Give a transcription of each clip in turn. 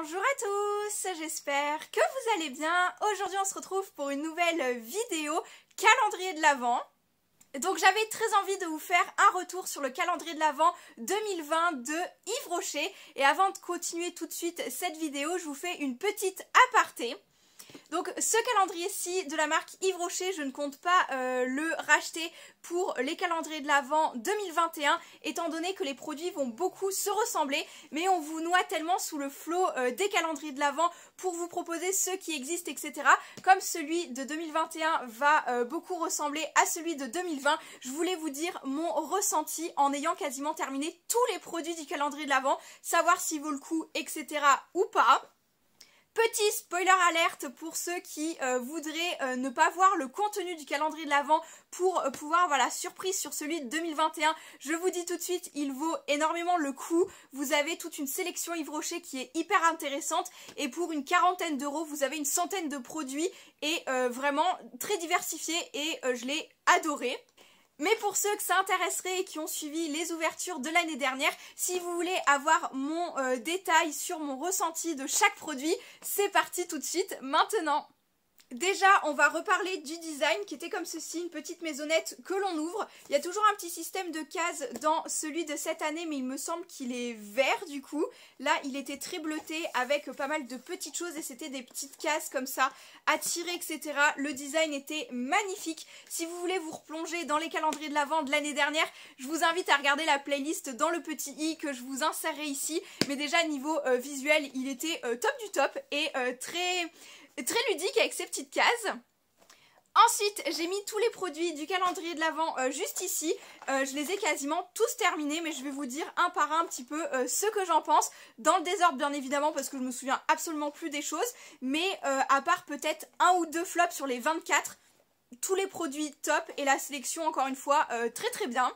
Bonjour à tous, j'espère que vous allez bien. Aujourd'hui on se retrouve pour une nouvelle vidéo calendrier de l'Avent. Donc j'avais très envie de vous faire un retour sur le calendrier de l'Avent 2020 de Yves Rocher. Et avant de continuer tout de suite cette vidéo, je vous fais une petite aparté. Donc ce calendrier-ci de la marque Yves Rocher, je ne compte pas le racheter pour les calendriers de l'Avent 2021 étant donné que les produits vont beaucoup se ressembler, mais on vous noie tellement sous le flot des calendriers de l'Avent pour vous proposer ceux qui existent, etc. Comme celui de 2021 va beaucoup ressembler à celui de 2020, je voulais vous dire mon ressenti en ayant quasiment terminé tous les produits du calendrier de l'Avent, savoir s'il vaut le coup, etc. ou pas. Petit spoiler alerte pour ceux qui voudraient ne pas voir le contenu du calendrier de l'Avent pour pouvoir, voilà, surprise sur celui de 2021. Je vous dis tout de suite, il vaut énormément le coup. Vous avez toute une sélection Yves Rocher qui est hyper intéressante et pour une quarantaine d'euros, vous avez une centaine de produits et vraiment très diversifiés et je l'ai adoré. Mais pour ceux que ça intéresserait et qui ont suivi les ouvertures de l'année dernière, si vous voulez avoir mon détail sur mon ressenti de chaque produit, c'est parti tout de suite maintenant. Déjà, on va reparler du design qui était comme ceci, une petite maisonnette que l'on ouvre. Il y a toujours un petit système de cases dans celui de cette année, mais il me semble qu'il est vert du coup. Là, il était très bleuté avec pas mal de petites choses et c'était des petites cases comme ça à tirer, etc. Le design était magnifique. Si vous voulez vous replonger dans les calendriers de l'Avent de l'année dernière, je vous invite à regarder la playlist dans le petit i que je vous insérerai ici. Mais déjà, niveau visuel, il était top du top et très ludique avec ces petites cases. Ensuite, j'ai mis tous les produits du calendrier de l'Avent juste ici. Je les ai quasiment tous terminés, mais je vais vous dire un par un petit peu ce que j'en pense. Dans le désordre, bien évidemment, parce que je me souviens absolument plus des choses. Mais à part peut-être un ou deux flops sur les 24, tous les produits top et la sélection, encore une fois, très bien.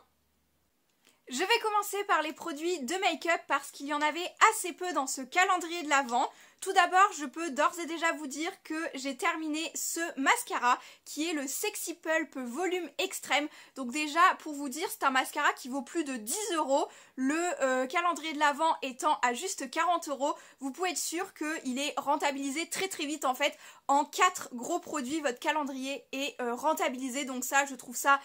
Je vais commencer par les produits de make-up parce qu'il y en avait assez peu dans ce calendrier de l'Avent. Tout d'abord, je peux d'ores et déjà vous dire que j'ai terminé ce mascara qui est le Sexy Pulp Volume Extrême. Donc déjà, pour vous dire, c'est un mascara qui vaut plus de 10 €. Le calendrier de l'Avent étant à juste 40 €, vous pouvez être sûr qu'il est rentabilisé très vite en fait. En 4 gros produits, votre calendrier est rentabilisé. Donc ça, je trouve ça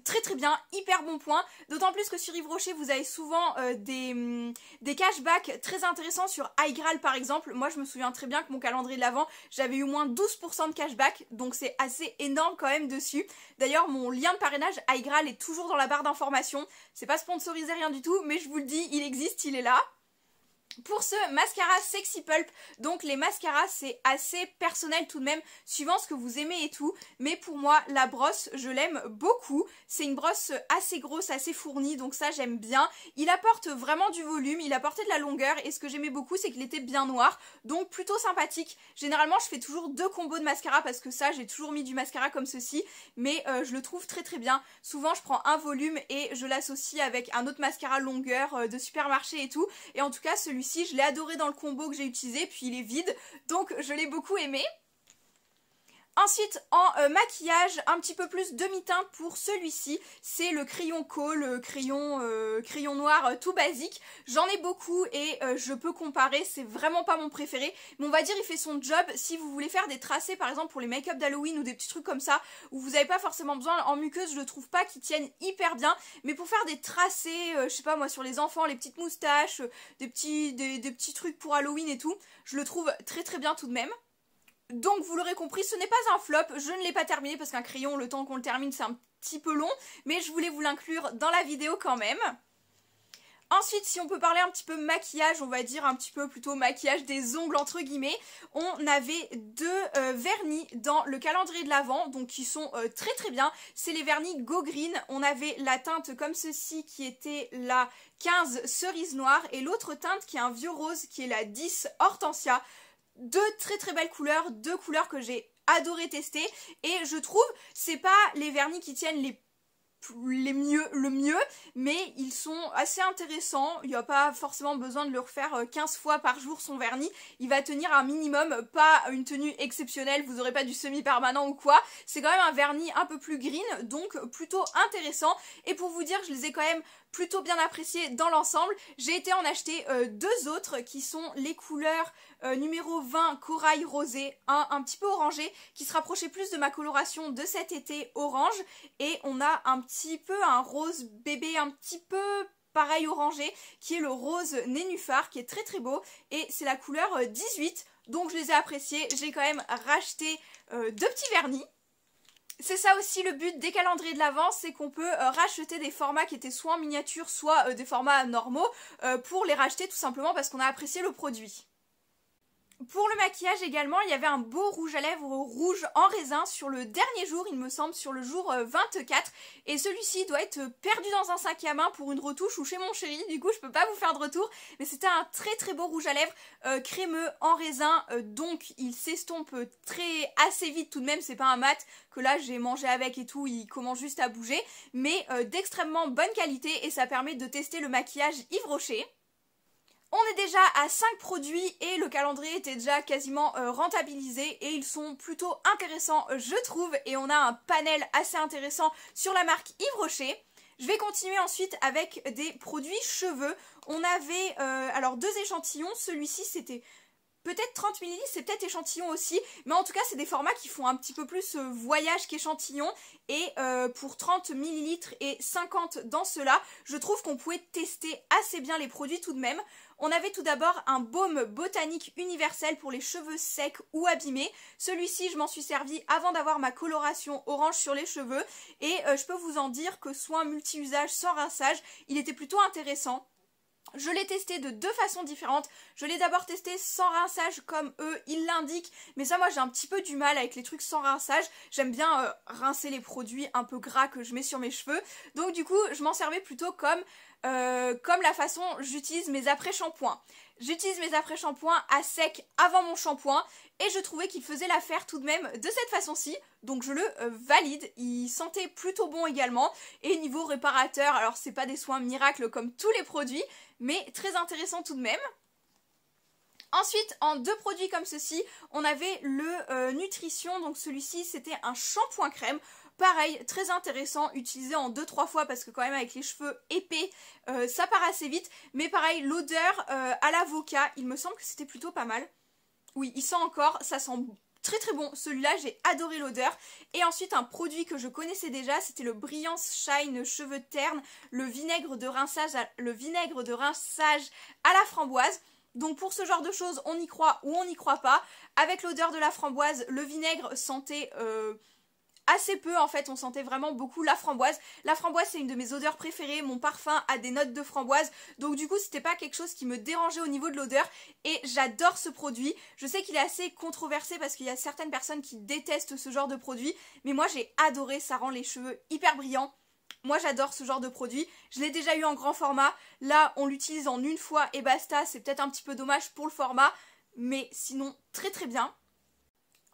très bien, hyper bon point, d'autant plus que sur Yves Rocher vous avez souvent des cashbacks très intéressants sur iGraal par exemple. Moi je me souviens très bien que mon calendrier de l'Avent j'avais eu moins 12% de cashback, donc c'est assez énorme quand même dessus. D'ailleurs mon lien de parrainage iGraal est toujours dans la barre d'information, c'est pas sponsorisé rien du tout mais je vous le dis, il existe, il est là. Pour ce mascara Sexy Pulp, donc les mascaras c'est assez personnel tout de même, suivant ce que vous aimez et tout, mais pour moi la brosse je l'aime beaucoup, c'est une brosse assez grosse, assez fournie, donc ça j'aime bien. Il apporte vraiment du volume, il apportait de la longueur et ce que j'aimais beaucoup c'est qu'il était bien noir, donc plutôt sympathique. Généralement je fais toujours 2 combos de mascara parce que ça j'ai toujours mis du mascara comme ceci, mais je le trouve très bien. Souvent je prends un volume et je l'associe avec un autre mascara longueur de supermarché et tout, et en tout cas celui-ci je l'ai adoré dans le combo que j'ai utilisé, puis il est vide, donc je l'ai beaucoup aimé. Ensuite, en maquillage, un petit peu plus demi-teinte pour celui-ci, c'est le crayon Kohl, crayon noir tout basique. J'en ai beaucoup et je peux comparer, c'est vraiment pas mon préféré, mais on va dire il fait son job si vous voulez faire des tracés par exemple pour les make-up d'Halloween ou des petits trucs comme ça, où vous n'avez pas forcément besoin. En muqueuse, je le trouve pas qu'ils tiennent hyper bien, mais pour faire des tracés, je sais pas moi, sur les enfants, les petites moustaches, des petits trucs pour Halloween et tout, je le trouve très bien tout de même. Donc vous l'aurez compris, ce n'est pas un flop, je ne l'ai pas terminé parce qu'un crayon, le temps qu'on le termine, c'est un petit peu long, mais je voulais vous l'inclure dans la vidéo quand même. Ensuite, si on peut parler un petit peu maquillage, on va dire un petit peu plutôt maquillage des ongles entre guillemets, on avait 2 vernis dans le calendrier de l'Avent, donc qui sont très bien. C'est les vernis Go Green, on avait la teinte comme ceci qui était la 15 cerise noire et l'autre teinte qui est un vieux rose qui est la 10 hortensia. 2 très belles couleurs, 2 couleurs que j'ai adoré tester et je trouve c'est pas les vernis qui tiennent le mieux, mais ils sont assez intéressants. Il n'y a pas forcément besoin de le refaire 15 fois par jour son vernis, il va tenir un minimum, pas une tenue exceptionnelle, vous n'aurez pas du semi-permanent ou quoi. C'est quand même un vernis un peu plus green, donc plutôt intéressant. Et pour vous dire, je les ai quand même plutôt bien apprécié dans l'ensemble. J'ai été en acheter deux autres qui sont les couleurs numéro 20 corail rosé, un petit peu orangé, qui se rapprochait plus de ma coloration de cet été orange, et on a un petit peu un rose bébé un petit peu pareil orangé, qui est le rose nénuphar, qui est très très beau, et c'est la couleur 18, donc je les ai appréciés. J'ai quand même racheté deux petits vernis. C'est ça aussi le but des calendriers de l'Avent, c'est qu'on peut racheter des formats qui étaient soit en miniature, soit des formats normaux, pour les racheter tout simplement parce qu'on a apprécié le produit. Pour le maquillage également, il y avait un beau rouge à lèvres rouge en raisin sur le dernier jour, il me semble, sur le jour 24. Et celui-ci doit être perdu dans un sac à main pour une retouche ou chez mon chéri. Du coup, je peux pas vous faire de retour. Mais c'était un très très beau rouge à lèvres crémeux en raisin. Donc, il s'estompe assez vite tout de même. C'est pas un mat que là, j'ai mangé avec et tout. Il commence juste à bouger. Mais d'extrêmement bonne qualité et ça permet de tester le maquillage Yves Rocher. On est déjà à 5 produits et le calendrier était déjà quasiment rentabilisé et ils sont plutôt intéressants je trouve, et on a un panel assez intéressant sur la marque Yves Rocher. Je vais continuer ensuite avec des produits cheveux. On avait alors deux échantillons, celui-ci c'était peut-être 30 ml, c'est peut-être échantillon aussi, mais en tout cas c'est des formats qui font un petit peu plus voyage qu'échantillon, et pour 30 ml et 50 dans cela, je trouve qu'on pouvait tester assez bien les produits tout de même. On avait tout d'abord un baume botanique universel pour les cheveux secs ou abîmés. Celui-ci, je m'en suis servi avant d'avoir ma coloration orange sur les cheveux, et je peux vous en dire que soin multi-usage sans rinçage, il était plutôt intéressant. Je l'ai testé de deux façons différentes. Je l'ai d'abord testé sans rinçage comme eux, ils l'indiquent. Mais ça, moi, j'ai un petit peu du mal avec les trucs sans rinçage. J'aime bien rincer les produits un peu gras que je mets sur mes cheveux. Donc du coup, je m'en servais plutôt comme la façon j'utilise mes après-shampoings. J'utilise mes après-shampoings à sec avant mon shampoing. Et je trouvais qu'il faisait l'affaire tout de même de cette façon-ci. Donc je le valide. Il sentait plutôt bon également. Et niveau réparateur, alors c'est pas des soins miracles comme tous les produits, mais très intéressant tout de même. Ensuite, en deux produits comme ceci, on avait le Nutrition. Donc celui-ci, c'était un shampoing crème. Pareil, très intéressant, utilisé en 2-3 fois parce que quand même avec les cheveux épais, ça part assez vite. Mais pareil, l'odeur à l'avocat, il me semble que c'était plutôt pas mal. Oui, il sent encore, ça sent très très bon. Celui-là, j'ai adoré l'odeur. Et ensuite, un produit que je connaissais déjà, c'était le Brilliance Shine Cheveux Ternes, le vinaigre de rinçage à la framboise. Donc pour ce genre de choses, on y croit ou on n'y croit pas. Avec l'odeur de la framboise, le vinaigre sentait assez peu en fait, on sentait vraiment beaucoup la framboise. La framboise c'est une de mes odeurs préférées, mon parfum a des notes de framboise, donc du coup c'était pas quelque chose qui me dérangeait au niveau de l'odeur et j'adore ce produit. Je sais qu'il est assez controversé parce qu'il y a certaines personnes qui détestent ce genre de produit, mais moi j'ai adoré, ça rend les cheveux hyper brillants. Moi j'adore ce genre de produit, je l'ai déjà eu en grand format, là on l'utilise en une fois et basta, c'est peut-être un petit peu dommage pour le format, mais sinon très très bien.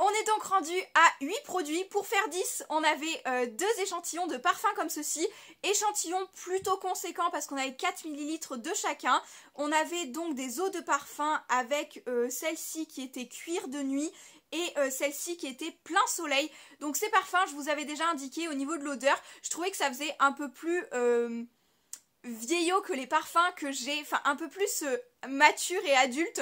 On est donc rendu à 8 produits. Pour faire 10, on avait deux échantillons de parfum comme ceci. Échantillons plutôt conséquents parce qu'on avait 4 ml de chacun. On avait donc des eaux de parfum avec celle-ci qui était cuir de nuit et celle-ci qui était plein soleil. Donc ces parfums, je vous avais déjà indiqué au niveau de l'odeur. Je trouvais que ça faisait un peu plus vieillot que les parfums que j'ai. Enfin, un peu plus mature et adulte.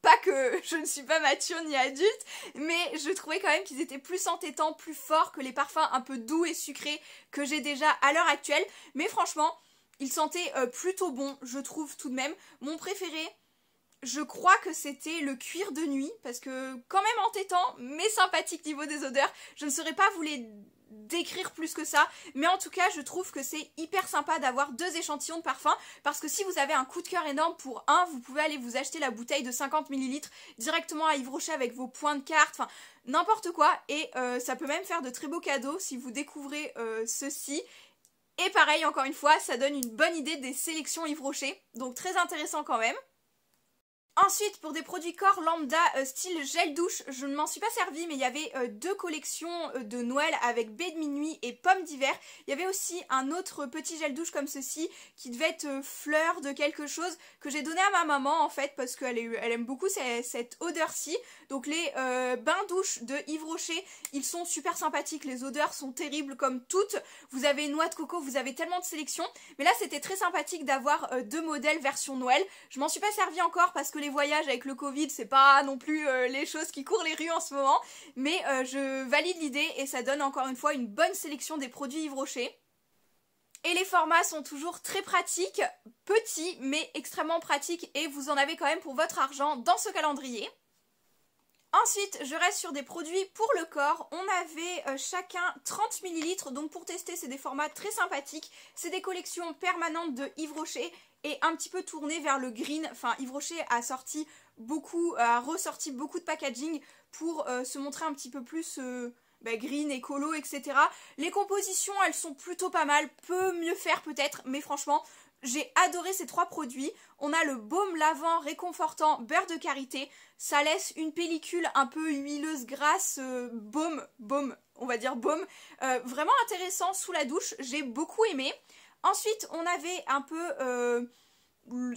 Pas que je ne suis pas mature ni adulte, mais je trouvais quand même qu'ils étaient plus entêtants, plus forts que les parfums un peu doux et sucrés que j'ai déjà à l'heure actuelle. Mais franchement, ils sentaient plutôt bon, je trouve tout de même. Mon préféré, je crois que c'était le cuir de nuit, parce que quand même entêtant, mais sympathique niveau des odeurs. Je ne saurais pas vous les décrire plus que ça, mais en tout cas je trouve que c'est hyper sympa d'avoir deux échantillons de parfum, parce que si vous avez un coup de cœur énorme pour un, vous pouvez aller vous acheter la bouteille de 50 ml directement à Yves Rocher avec vos points de carte, enfin n'importe quoi, et ça peut même faire de très beaux cadeaux si vous découvrez ceci. Et pareil, encore une fois, ça donne une bonne idée des sélections Yves Rocher, donc très intéressant quand même. Ensuite, pour des produits corps lambda style gel douche, je ne m'en suis pas servi, mais il y avait deux collections de Noël avec baie de minuit et pommes d'hiver. Il y avait aussi un autre petit gel douche comme ceci qui devait être fleur de quelque chose que j'ai donné à ma maman en fait parce qu'elle aime beaucoup cette odeur-ci. Donc les bains douche de Yves Rocher, ils sont super sympathiques, les odeurs sont terribles comme toutes. Vous avez noix de coco, vous avez tellement de sélection. Mais là c'était très sympathique d'avoir deux modèles version Noël. Je m'en suis pas servi encore parce que les voyages avec le Covid, c'est pas non plus les choses qui courent les rues en ce moment, mais je valide l'idée et ça donne encore une fois une bonne sélection des produits Yves Rocher. Et les formats sont toujours très pratiques, petits mais extrêmement pratiques et vous en avez quand même pour votre argent dans ce calendrier. Ensuite, je reste sur des produits pour le corps. On avait chacun 30 ml, donc pour tester, c'est des formats très sympathiques. C'est des collections permanentes de Yves Rocher et un petit peu tournées vers le green. Enfin, Yves Rocher a ressorti beaucoup de packaging pour se montrer un petit peu plus green, écolo, etc. Les compositions, elles sont plutôt pas mal, peut mieux faire peut-être, mais franchement, j'ai adoré ces trois produits. On a le baume lavant réconfortant beurre de karité. Ça laisse une pellicule un peu huileuse grasse, baume, on va dire baume. Vraiment intéressant sous la douche, j'ai beaucoup aimé. Ensuite, on avait un peu...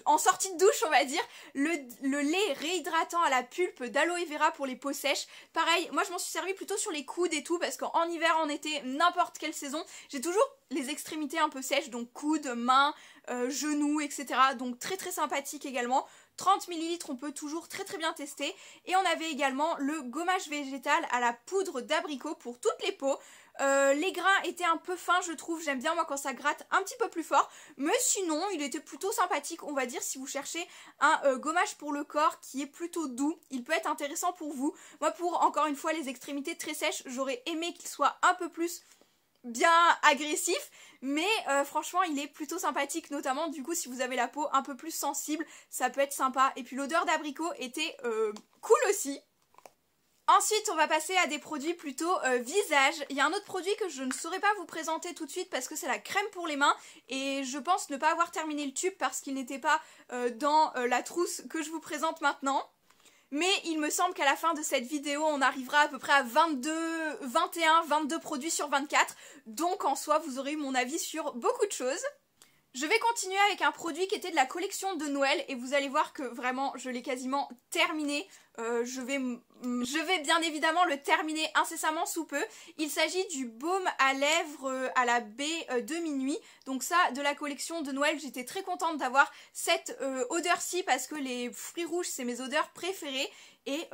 en sortie de douche on va dire, le lait réhydratant à la pulpe d'aloe vera pour les peaux sèches. Pareil, moi je m'en suis servi plutôt sur les coudes et tout parce qu'en hiver, en été, n'importe quelle saison, j'ai toujours les extrémités un peu sèches, donc coudes, mains, genoux, etc. Donc très très sympathique également. 30 ml, on peut toujours très très bien tester. Et on avait également le gommage végétal à la poudre d'abricot pour toutes les peaux. Les grains étaient un peu fins je trouve, j'aime bien moi quand ça gratte un petit peu plus fort, mais sinon il était plutôt sympathique on va dire. Si vous cherchez un gommage pour le corps qui est plutôt doux, il peut être intéressant pour vous. Moi pour encore une fois les extrémités très sèches, j'aurais aimé qu'il soit un peu plus bien agressif, mais franchement il est plutôt sympathique, notamment du coup si vous avez la peau un peu plus sensible, ça peut être sympa. Et puis l'odeur d'abricot était cool aussi. Ensuite, on va passer à des produits plutôt visage. Il y a un autre produit que je ne saurais pas vous présenter tout de suite parce que c'est la crème pour les mains et je pense ne pas avoir terminé le tube parce qu'il n'était pas dans la trousse que je vous présente maintenant. Mais il me semble qu'à la fin de cette vidéo, on arrivera à peu près à 22 produits sur 24. Donc en soi, vous aurez eu mon avis sur beaucoup de choses. Je vais continuer avec un produit qui était de la collection de Noël et vous allez voir que vraiment je l'ai quasiment terminé. Je vais bien évidemment le terminer incessamment sous peu. Il s'agit du baume à lèvres à la baie de minuit. Donc ça, de la collection de Noël, j'étais très contente d'avoir cette odeur-ci parce que les fruits rouges, c'est mes odeurs préférées. Et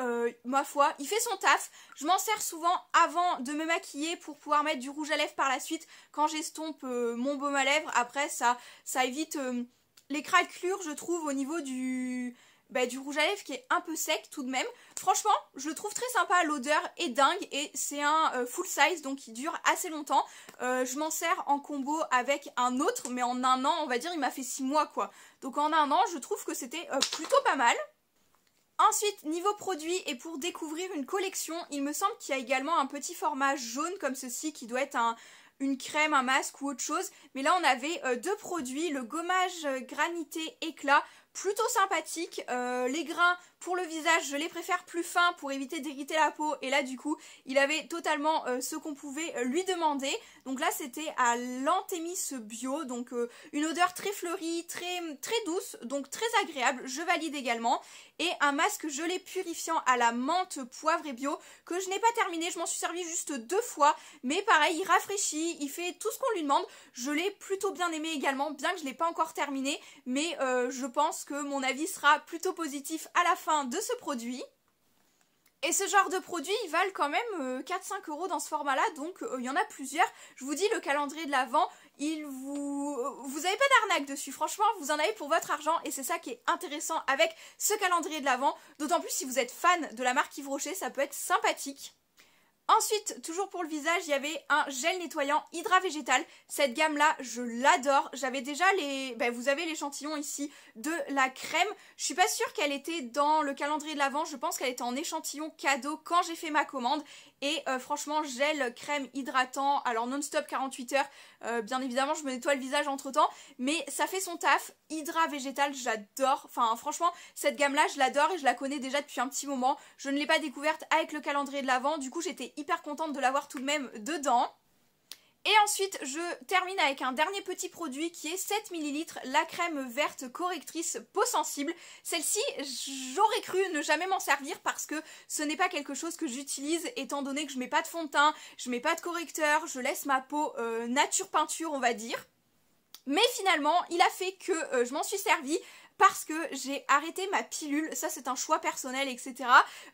ma foi, il fait son taf. Je m'en sers souvent avant de me maquiller pour pouvoir mettre du rouge à lèvres par la suite quand j'estompe mon baume à lèvres. Après, ça évite les craquelures, je trouve, au niveau du rouge à lèvres qui est un peu sec tout de même. Franchement, je le trouve très sympa, l'odeur est dingue et c'est un full size donc il dure assez longtemps. Je m'en sers en combo avec un autre, mais en un an, on va dire, il m'a fait 6 mois quoi. Donc en un an, je trouve que c'était plutôt pas mal. Ensuite, niveau produit et pour découvrir une collection, il me semble qu'il y a également un petit format jaune comme ceci qui doit être une crème, un masque ou autre chose. Mais là, on avait deux produits, le gommage granité éclat, plutôt sympathique. Les grains pour le visage, je les préfère plus fins pour éviter d'irriter la peau. Et là, du coup, il avait totalement ce qu'on pouvait lui demander. Donc là, c'était à l'Antémis bio. Donc une odeur très fleurie, très douce, donc très agréable. Je valide également. Et un masque gelé purifiant à la menthe, poivre et bio que je n'ai pas terminé. Je m'en suis servi juste 2 fois. Mais pareil, il rafraîchit, il fait tout ce qu'on lui demande. Je l'ai plutôt bien aimé également, bien que je ne l'ai pas encore terminé. Mais je pense que mon avis sera plutôt positif à la fin de ce produit. Et ce genre de produits, ils valent quand même 4-5 € dans ce format-là, donc il y en a plusieurs. Je vous dis, le calendrier de l'Avent, vous avez pas d'arnaque dessus. Franchement, vous en avez pour votre argent et c'est ça qui est intéressant avec ce calendrier de l'Avent. D'autant plus si vous êtes fan de la marque Yves Rocher, ça peut être sympathique. Ensuite, toujours pour le visage, il y avait un gel nettoyant Hydra Végétal. Cette gamme-là, je l'adore. J'avais déjà vous avez l'échantillon ici de la crème. Je suis pas sûre qu'elle était dans le calendrier de l'Avent. Je pense qu'elle était en échantillon cadeau quand j'ai fait ma commande. Et franchement, gel, crème, hydratant, alors non-stop 48 heures. Bien évidemment, je me nettoie le visage entre temps, mais ça fait son taf. Hydra végétal, j'adore. Enfin, franchement, cette gamme-là, je l'adore et je la connais déjà depuis un petit moment. Je ne l'ai pas découverte avec le calendrier de l'Avent, du coup, j'étais hyper contente de l'avoir tout de même dedans. Et ensuite, je termine avec un dernier petit produit qui est 7 ml, la crème verte correctrice peau sensible. Celle-ci, j'aurais cru ne jamais m'en servir parce que ce n'est pas quelque chose que j'utilise étant donné que je mets pas de fond de teint, je mets pas de correcteur, je laisse ma peau nature peinture on va dire. Mais finalement, il a fait que je m'en suis servie parce que j'ai arrêté ma pilule, ça c'est un choix personnel, etc.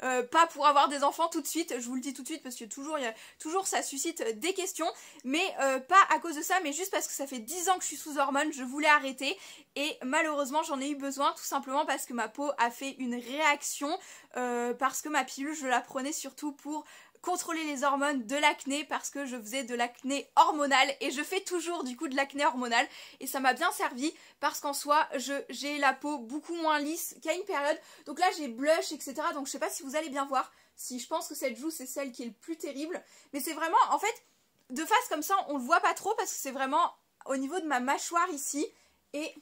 Pas pour avoir des enfants tout de suite, je vous le dis tout de suite parce que toujours ça suscite des questions, mais pas à cause de ça, mais juste parce que ça fait 10 ans que je suis sous hormones, je voulais arrêter et malheureusement j'en ai eu besoin tout simplement parce que ma peau a fait une réaction, parce que ma pilule je la prenais surtout pour contrôler les hormones de l'acné parce que je faisais de l'acné hormonal et je fais toujours du coup de l'acné hormonal et ça m'a bien servi parce qu'en soi j'ai la peau beaucoup moins lisse qu'à une période. Donc là j'ai blush etc, donc je sais pas si vous allez bien voir, si je pense que cette joue c'est celle qui est le plus terrible, mais c'est vraiment en fait de face comme ça on le voit pas trop parce que c'est vraiment au niveau de ma mâchoire ici et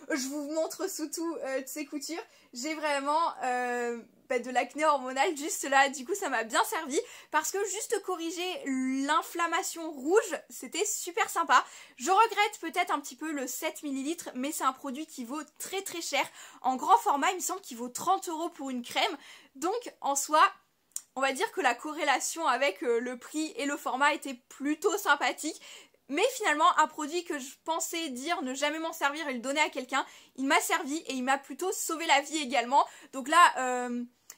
je vous montre sous toutes ces coutures, j'ai vraiment de l'acné hormonal juste là, du coup ça m'a bien servi parce que juste corriger l'inflammation rouge c'était super sympa. Je regrette peut-être un petit peu le 7 ml mais c'est un produit qui vaut très très cher, en grand format il me semble qu'il vaut 30 € pour une crème, donc en soi on va dire que la corrélation avec le prix et le format était plutôt sympathique. Mais finalement, un produit que je pensais dire ne jamais m'en servir et le donner à quelqu'un, il m'a servi et il m'a plutôt sauvé la vie également. Donc là,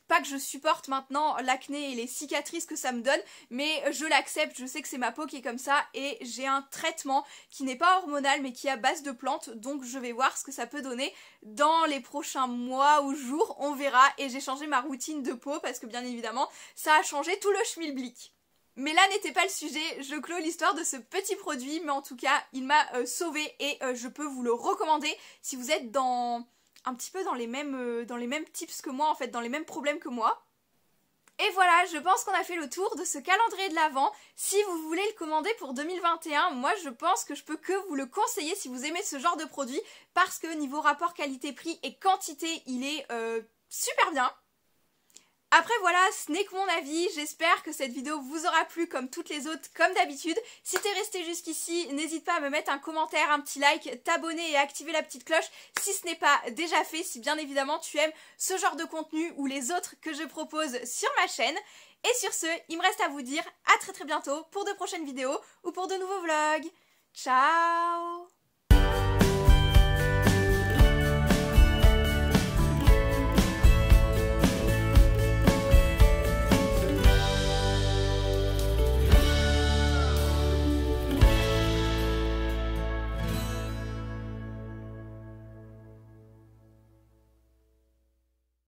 pas que je supporte maintenant l'acné et les cicatrices que ça me donne, mais je l'accepte, je sais que c'est ma peau qui est comme ça et j'ai un traitement qui n'est pas hormonal mais qui est à base de plantes, donc je vais voir ce que ça peut donner dans les prochains mois ou jours, on verra. Et j'ai changé ma routine de peau parce que bien évidemment, ça a changé tout le schmilblick. Mais là n'était pas le sujet, je clôt l'histoire de ce petit produit, mais en tout cas il m'a sauvée et je peux vous le recommander si vous êtes un petit peu dans les mêmes tips que moi en fait, dans les mêmes problèmes que moi. Et voilà, je pense qu'on a fait le tour de ce calendrier de l'Avent. Si vous voulez le commander pour 2021, moi je pense que je peux que vous le conseiller si vous aimez ce genre de produit parce que niveau rapport qualité-prix et quantité, il est super bien. Après voilà, ce n'est que mon avis, j'espère que cette vidéo vous aura plu comme toutes les autres comme d'habitude. Si t'es resté jusqu'ici, n'hésite pas à me mettre un commentaire, un petit like, t'abonner et activer la petite cloche si ce n'est pas déjà fait, si bien évidemment tu aimes ce genre de contenu ou les autres que je propose sur ma chaîne. Et sur ce, il me reste à vous dire à très bientôt pour de prochaines vidéos ou pour de nouveaux vlogs. Ciao!